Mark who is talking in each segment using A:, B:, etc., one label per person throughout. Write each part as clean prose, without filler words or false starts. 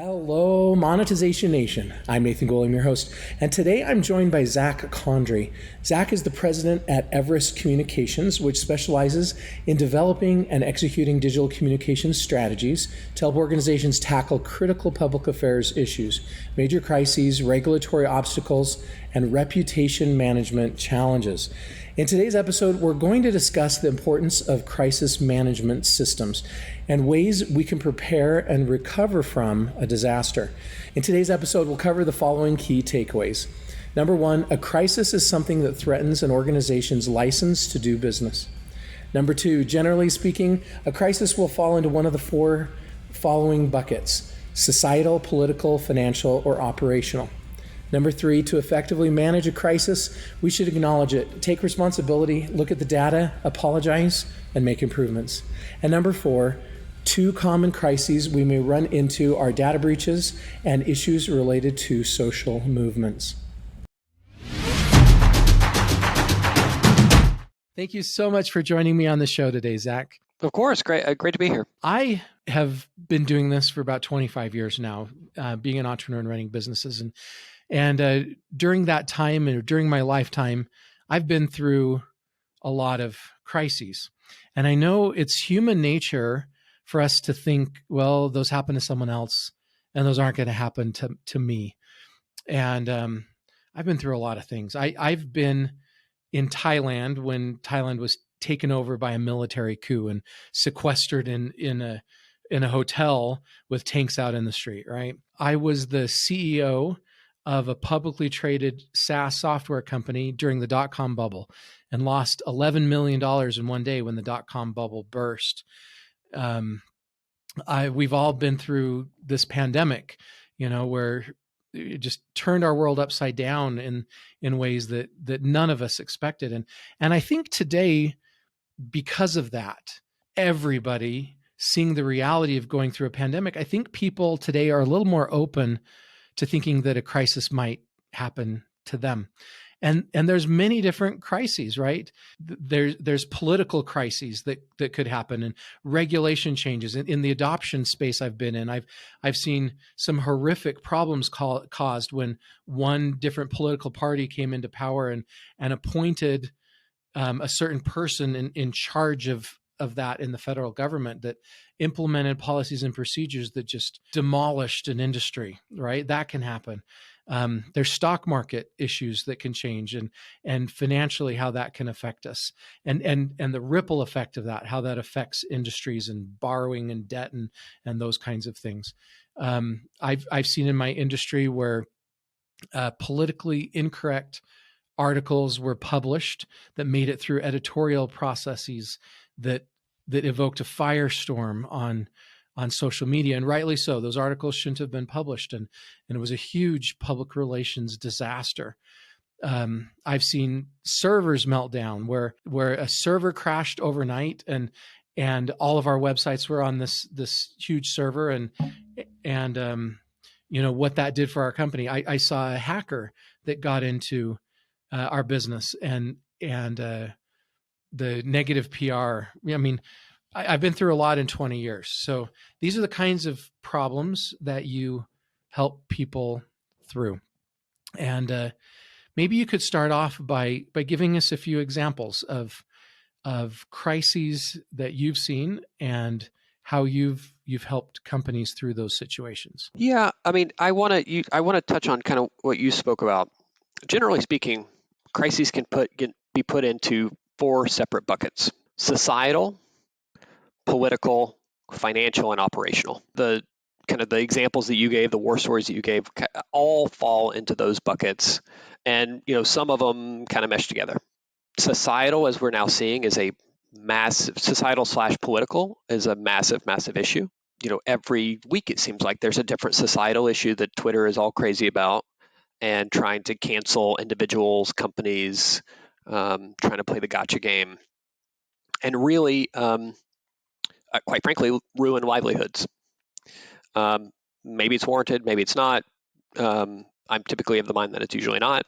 A: Hello, Monetization Nation. I'm Nathan Golem, your host, and today I'm joined by Zack Condry. Zack is the president at Everest Communications, which specializes in developing and executing digital communications strategies to help organizations tackle critical public affairs issues, major crises, regulatory obstacles, and reputation management challenges. In today's episode, we're going to discuss the importance of crisis management systems and ways we can prepare and recover from a disaster. In today's episode, we'll cover the following key takeaways. Number one, a crisis is something that threatens an organization's license to do business. Number two, generally speaking, a crisis will fall into one of the four following buckets: societal, political, financial, or operational. Number three, to effectively manage a crisis, we should acknowledge it, take responsibility, look at the data, apologize, and make improvements. And number four, two common crises we may run into are data breaches and issues related to social movements. Thank you so much for joining me on the show today, Zack.
B: Of course, great to be here.
A: I have been doing this for about 25 years now, being an entrepreneur and running businesses. And during that time, and during my lifetime, I've been through a lot of crises. And I know it's human nature for us to think, well, those happen to someone else, and those aren't going to happen to me. And I've been through a lot of things. I've been in Thailand when Thailand was taken over by a military coup and sequestered in a hotel with tanks out in the street, right? I was the CEO of a publicly traded SaaS software company during the dot-com bubble and lost $11 million in one day when the dot-com bubble burst. We've all been through this pandemic, where it just turned our world upside down in ways that none of us expected. And I think today, because of that, everybody seeing the reality of going through a pandemic, I think people today are a little more open to thinking that a crisis might happen to them. And there's many different crises, right? There's political crises that could happen, and regulation changes. In the adoption space I've been in, I've seen some horrific problems caused when one different political party came into power and appointed a certain person in charge of that in the federal government that implemented policies and procedures that just demolished an industry, right? That can happen. There's stock market issues that can change and financially how that can affect us and the ripple effect of that, how that affects industries and borrowing and debt and those kinds of things. I've seen in my industry where politically incorrect articles were published that made it through editorial processes that evoked a firestorm on social media, and rightly so. Those articles shouldn't have been published, and it was a huge public relations disaster. I've seen servers melt down where a server crashed overnight, and all of our websites were on this huge server, and what that did for our company. I saw a hacker that got into our business and the negative PR. I mean, I've been through a lot in 20 years. So these are the kinds of problems that you help people through. And maybe you could start off by giving us a few examples of crises that you've seen and how you've helped companies through those situations.
B: Yeah, I mean, I want to touch on kind of what you spoke about. Generally speaking, crises can be put into four separate buckets: societal, political, financial, and operational. The examples that you gave, the war stories that you gave, all fall into those buckets, and some of them kind of mesh together. Societal, as we're now seeing, is a massive societal/political is a massive issue. Every week it seems like there's a different societal issue that Twitter is all crazy about and trying to cancel individuals, companies, trying to play the gotcha game, and really, quite frankly, ruin livelihoods. Maybe it's warranted, maybe it's not. I'm typically of the mind that it's usually not.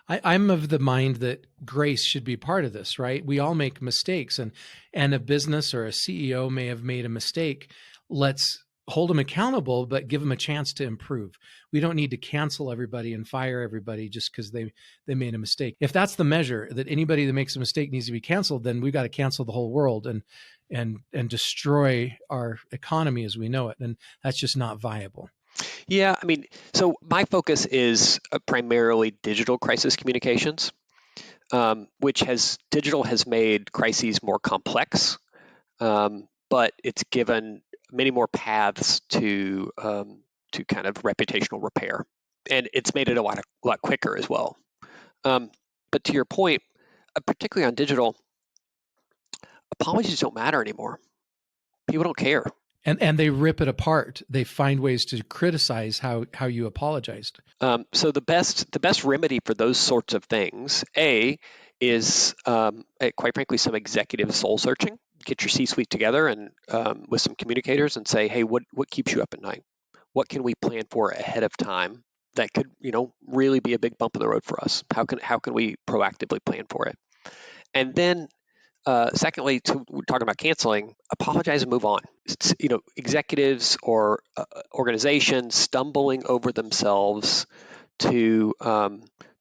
A: I'm of the mind that grace should be part of this, right? We all make mistakes, and a business or a CEO may have made a mistake. Let's hold them accountable, but give them a chance to improve. We don't need to cancel everybody and fire everybody just because they made a mistake. If that's the measure, that anybody that makes a mistake needs to be canceled, then we've got to cancel the whole world and destroy our economy as we know it. And that's just not viable.
B: Yeah, I mean, so my focus is primarily digital crisis communications, which digital has made crises more complex, but it's given many more paths to kind of reputational repair, and it's made it a lot quicker as well. But to your point, particularly on digital, apologies don't matter anymore. People don't care.
A: And they rip it apart. They find ways to criticize how you apologized.
B: So the best remedy for those sorts of things, is quite frankly some executive soul searching. Get your C-suite together and with some communicators and say, hey, what keeps you up at night? What can we plan for ahead of time that could really be a big bump in the road for us? How can we proactively plan for it? And then secondly, we're talking about canceling, apologize and move on. Executives or organizations stumbling over themselves to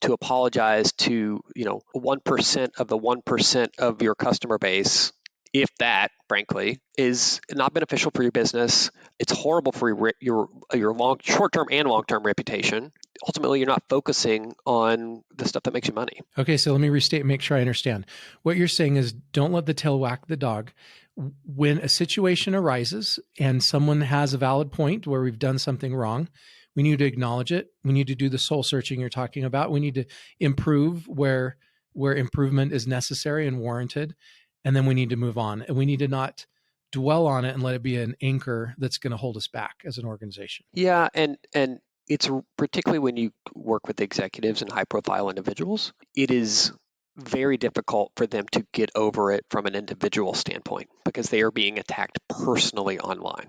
B: apologize to 1% of the 1% of your customer base, if that, frankly, is not beneficial for your business. It's horrible for your short-term and long-term reputation. Ultimately, you're not focusing on the stuff that makes you money.
A: Okay, so let me restate and make sure I understand. What you're saying is don't let the tail whack the dog. When a situation arises and someone has a valid point where we've done something wrong, we need to acknowledge it. We need to do the soul searching you're talking about. We need to improve where improvement is necessary and warranted. And then we need to move on. And we need to not dwell on it and let it be an anchor that's going to hold us back as an organization.
B: Yeah, and it's particularly when you work with executives and high profile individuals, it is very difficult for them to get over it from an individual standpoint because they are being attacked personally online.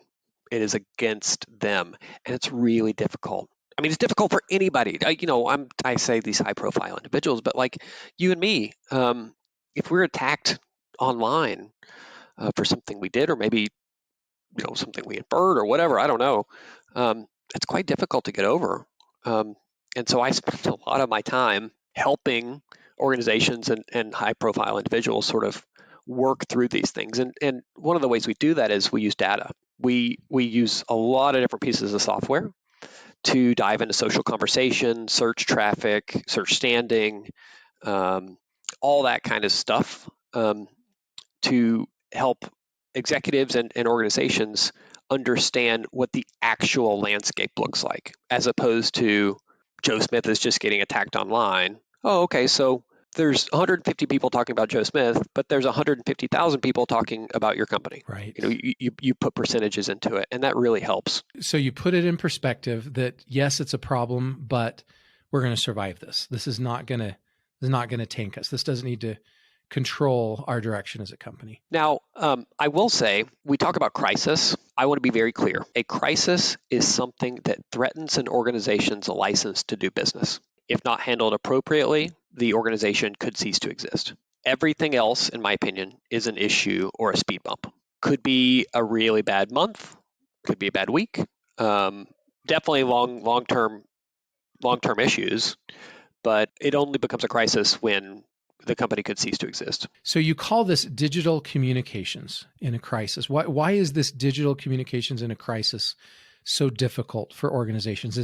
B: It is against them, and it's really difficult. I mean, it's difficult for anybody. I say these high profile individuals, but like you and me, if we're attacked online for something we did, or maybe something we inferred or whatever, I don't know. It's quite difficult to get over. And so I spend a lot of my time helping organizations and high profile individuals sort of work through these things. And one of the ways we do that is we use data. We use a lot of different pieces of software to dive into social conversation, search traffic, search standing, all that kind of stuff, to help executives and organizations understand what the actual landscape looks like, as opposed to Joe Smith is just getting attacked online. Oh, okay, so there's 150 people talking about Joe Smith, but there's 150,000 people talking about your company.
A: Right.
B: You put percentages into it, and that really helps.
A: So you put it in perspective that yes, it's a problem, but we're going to survive this. This is not going to tank us. This doesn't need to control our direction as a company.
B: Now, I will say, we talk about crisis. I want to be very clear. A crisis is something that threatens an organization's license to do business. If not handled appropriately, the organization could cease to exist. Everything else, in my opinion, is an issue or a speed bump. Could be a really bad month, could be a bad week. Definitely long-term issues, but it only becomes a crisis when the company could cease to exist.
A: So you call this digital communications in a crisis. Why is this digital communications in a crisis so difficult for organizations?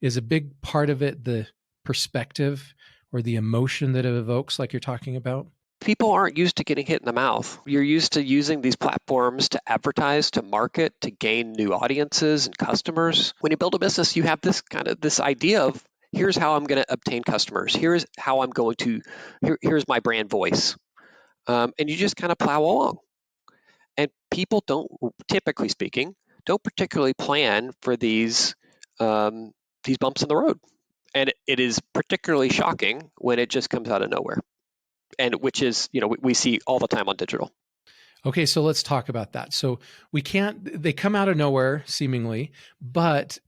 A: Is a big part of it the perspective or the emotion that it evokes, like you're talking about?
B: People aren't used to getting hit in the mouth. You're used to using these platforms to advertise, to market, to gain new audiences and customers. When you build a business, you have this idea of, here's how I'm going to obtain customers. Here's how I'm going to, here's my brand voice. And you just kind of plow along. And people don't, typically speaking, don't particularly plan for these bumps in the road. And it is particularly shocking when it just comes out of nowhere. And which is, we see all the time on digital.
A: Okay, so let's talk about that. So they come out of nowhere seemingly, but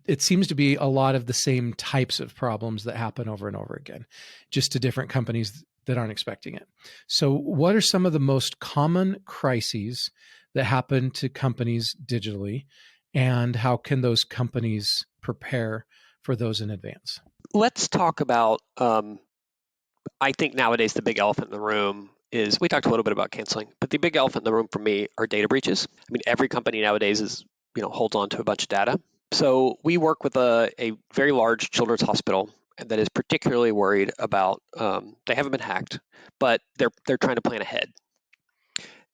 A: it seems to be a lot of the same types of problems that happen over and over again, just to different companies that aren't expecting it. So what are some of the most common crises that happen to companies digitally? and how can those companies prepare for those in advance?
B: Let's talk about, I think nowadays the big elephant in the room is, we talked a little bit about canceling, but the big elephant in the room for me are data breaches. I mean, every company nowadays is, holds on to a bunch of data. So we work with a very large children's hospital that is particularly worried about, they haven't been hacked, but they're trying to plan ahead.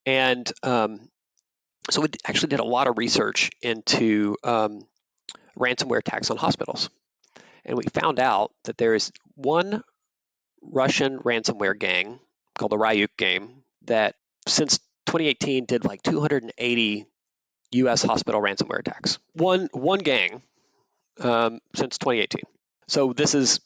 B: And so we actually did a lot of research into ransomware attacks on hospitals. And we found out that there is one Russian ransomware gang called the Ryuk gang that since 2018 did like 280 U.S. hospital ransomware attacks. One gang since 2018. So this is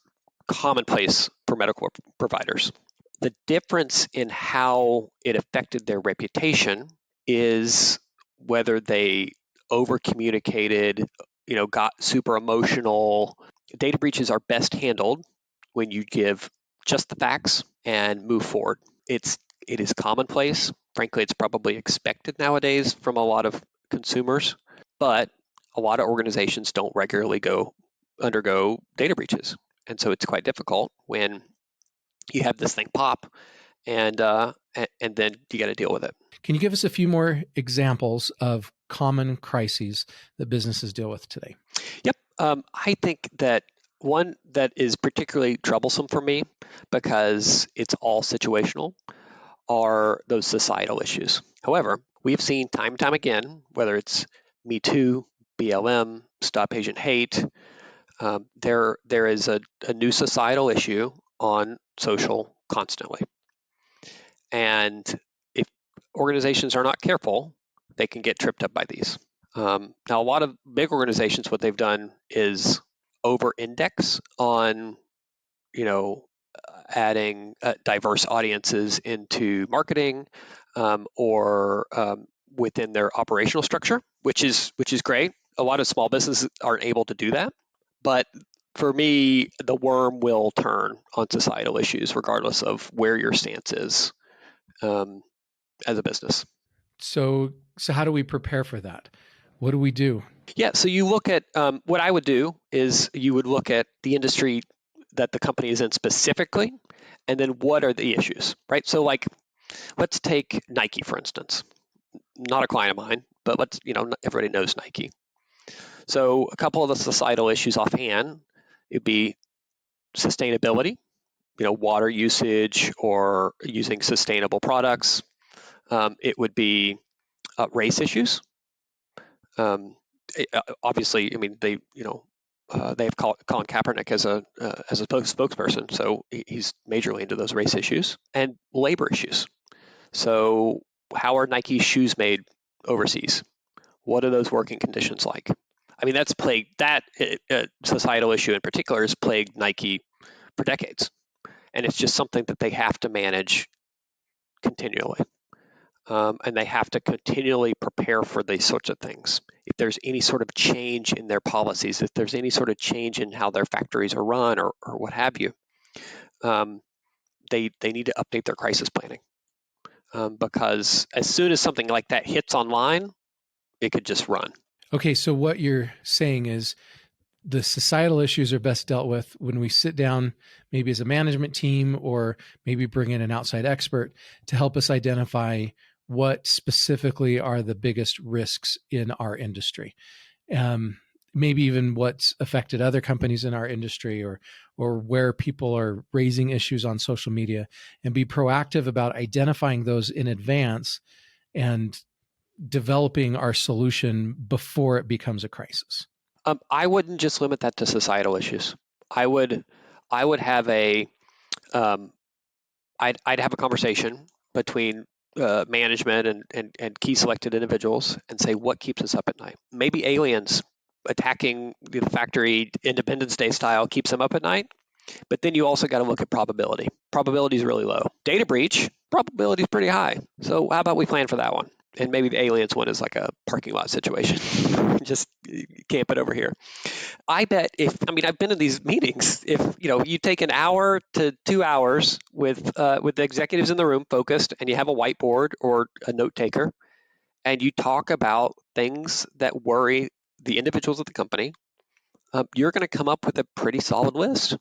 B: commonplace for medical providers. The difference in how it affected their reputation is whether they over communicated, got super emotional. Data breaches are best handled when you give just the facts and move forward. It is commonplace. Frankly, it's probably expected nowadays from a lot of consumers, but a lot of organizations don't regularly undergo data breaches. And so it's quite difficult when you have this thing pop and then you got to deal with it.
A: Can you give us a few more examples of common crises that businesses deal with today?
B: Yep. I think that one that is particularly troublesome for me, because it's all situational, are those societal issues. However, we've seen time and time again, whether it's Me Too, BLM, Stop Asian Hate, there is a new societal issue on social constantly. And if organizations are not careful, they can get tripped up by these. Now, a lot of big organizations, what they've done is over-index on, adding diverse audiences into marketing or within their operational structure, which is great. A lot of small businesses aren't able to do that, but for me, the worm will turn on societal issues regardless of where your stance is as a business.
A: So how do we prepare for that? What do we do?
B: Yeah, so you look at, what I would do is you would look at the industry that the company is in specifically, and then what are the issues, right? So like, let's take Nike, for instance. Not a client of mine, but everybody knows Nike. So a couple of the societal issues offhand, it'd be sustainability, water usage or using sustainable products. It would be race issues. Obviously, I mean, they have Colin Kaepernick as a spokesperson, so he's majorly into those race issues and labor issues. So how are Nike shoes made overseas? What are those working conditions like? I mean, that societal issue in particular has plagued Nike for decades, and it's just something that they have to manage continually. And they have to continually prepare for these sorts of things. If there's any sort of change in their policies, if there's any sort of change in how their factories are run or what have you, they need to update their crisis planning. Because as soon as something like that hits online, it could just run.
A: Okay, so what you're saying is the societal issues are best dealt with when we sit down, maybe as a management team, or maybe bring in an outside expert to help us identify what specifically are the biggest risks in our industry. Maybe even what's affected other companies in our industry, or where people are raising issues on social media, and be proactive about identifying those in advance and developing our solution before it becomes a crisis.
B: I wouldn't just limit that to societal issues. I would have I'd have a conversation between management and key selected individuals and say, what keeps us up at night? Maybe aliens attacking the factory Independence Day style keeps them up at night. But then you also got to look at probability. Probability is really low. Data breach, probability is pretty high. So how about we plan for that one? And maybe the aliens one is like a parking lot situation. Just camp it over here. I bet I've been in these meetings. If you take an hour to 2 hours with the executives in the room focused, and you have a whiteboard or a note taker, and you talk about things that worry the individuals at the company, you're going to come up with a pretty solid list.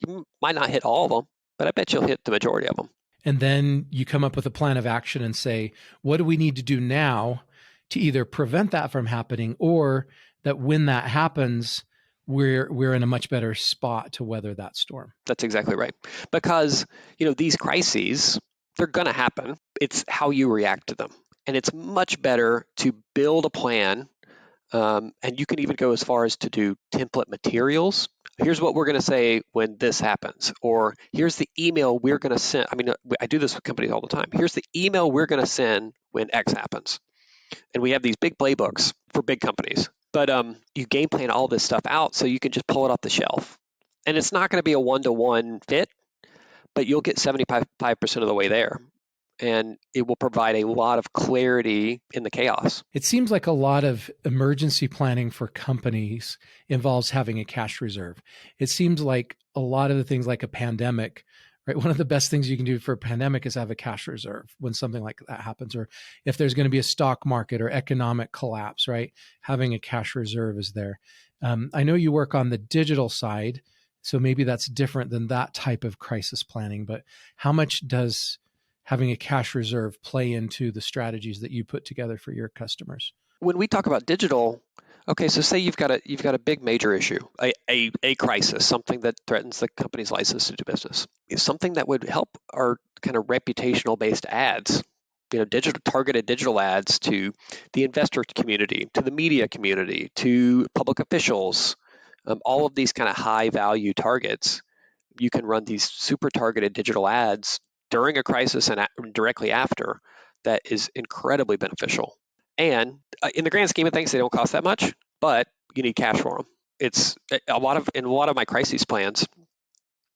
B: You might not hit all of them, but I bet you'll hit the majority of them.
A: And then you come up with a plan of action and say, what do we need to do now to either prevent that from happening, or that when that happens, we're in a much better spot to weather that storm.
B: That's exactly right. Because, these crises, they're going to happen. It's how you react to them. And it's much better to build a plan. And you can even go as far as to do template materials. Here's what we're going to say when this happens, or here's the email we're going to send. I do this with companies all the time. Here's the email we're going to send when X happens. And we have these big playbooks for big companies, but you game plan all this stuff out so you can just pull it off the shelf. And it's not going to be a one-to-one fit, but you'll get 75% of the way there. And it will provide a lot of clarity in the chaos.
A: It seems like a lot of emergency planning for companies involves having a cash reserve. It seems like a lot of the things like a pandemic, right? One of the best things you can do for a pandemic is have a cash reserve when something like that happens, or if there's going to be a stock market or economic collapse, right? Having a cash reserve is there. I know you work on the digital side, so maybe that's different than that type of crisis planning, but how much does having a cash reserve play into the strategies that you put together for your customers?
B: When we talk about digital, okay, so say you've got a big major issue, a crisis, something that threatens the company's license to do business. It's something that would help our kind of reputational based ads, targeted digital ads to the investor community, to the media community, to public officials, all of these kind of high value targets. You can run these super targeted digital ads during a crisis and directly after. That is incredibly beneficial. And in the grand scheme of things, they don't cost that much, but you need cash for them. It's in a lot of my crises plans,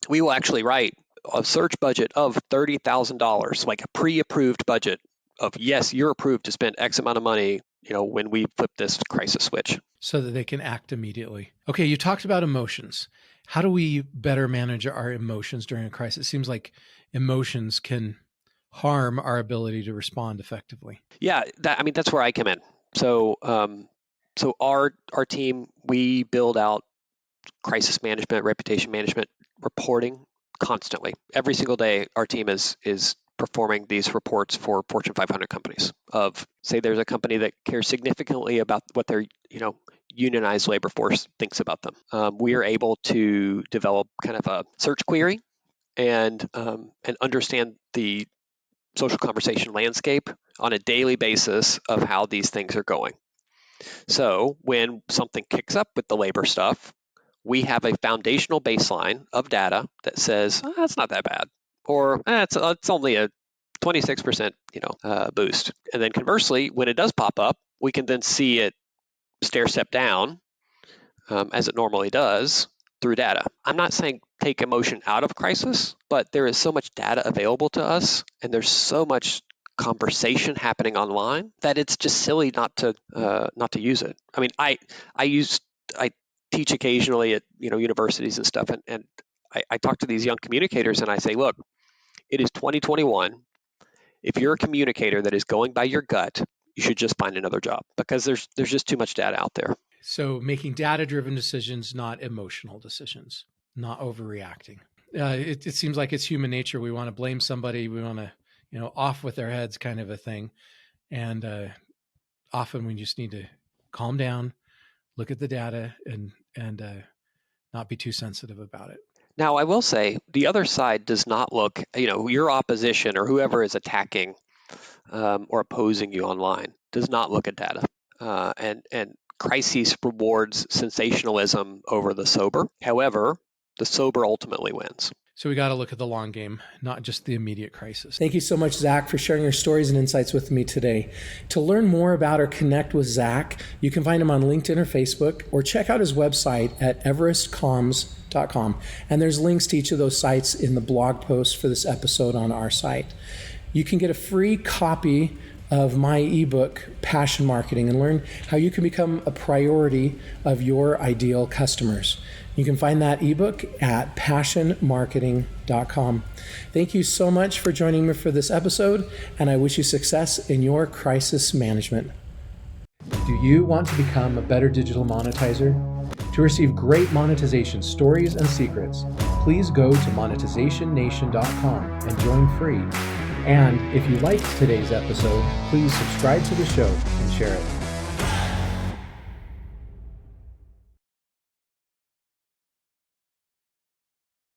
B: we will actually write a search budget of $30,000, like a pre-approved budget of, yes, you're approved to spend X amount of money, when we flip this crisis switch.
A: So that they can act immediately. Okay, you talked about emotions. How do we better manage our emotions during a crisis? It seems like emotions can harm our ability to respond effectively.
B: Yeah, that's where I come in. So, our team, we build out crisis management, reputation management reporting constantly. Every single day, our team is performing these reports for Fortune 500 companies. Of, say, there's a company that cares significantly about what their unionized labor force thinks about them. We are able to develop kind of a search query and understand the social conversation landscape on a daily basis of how these things are going. So when something kicks up with the labor stuff, we have a foundational baseline of data that says, that's not that bad, or it's only a 26% boost. And then conversely, when it does pop up, we can then see it stair step down as it normally does through data. I'm not saying take emotion out of crisis, but there is so much data available to us, and there's so much conversation happening online that it's just silly not to use it. I teach occasionally at universities and stuff, and I talk to these young communicators and I say, look, it is 2021. If you're a communicator that is going by your gut, you should just find another job, because there's just too much data out there.
A: So making data-driven decisions, not emotional decisions, not overreacting. It seems like it's human nature. We want to blame somebody. We want to, off with their heads kind of a thing. And often we just need to calm down, look at the data, and not be too sensitive about it.
B: Now, I will say the other side does not look, your opposition or whoever is attacking or opposing you online does not look at data. And crises rewards sensationalism over the sober. However, the sober ultimately wins.
A: So we got to look at the long game, not just the immediate crisis. Thank you so much, Zack, for sharing your stories and insights with me today. To learn more about or connect with Zack, you can find him on LinkedIn or Facebook, or check out his website at everestcomms.com. And there's links to each of those sites in the blog post for this episode on our site. You can get a free copy of my ebook, Passion Marketing, and learn how you can become a priority of your ideal customers. You can find that ebook at passionmarketing.com. Thank you so much for joining me for this episode, and I wish you success in your crisis management. Do you want to become a better digital monetizer? To receive great monetization stories and secrets, please go to monetizationnation.com and join free. And if you liked today's episode, please subscribe to the show and share it.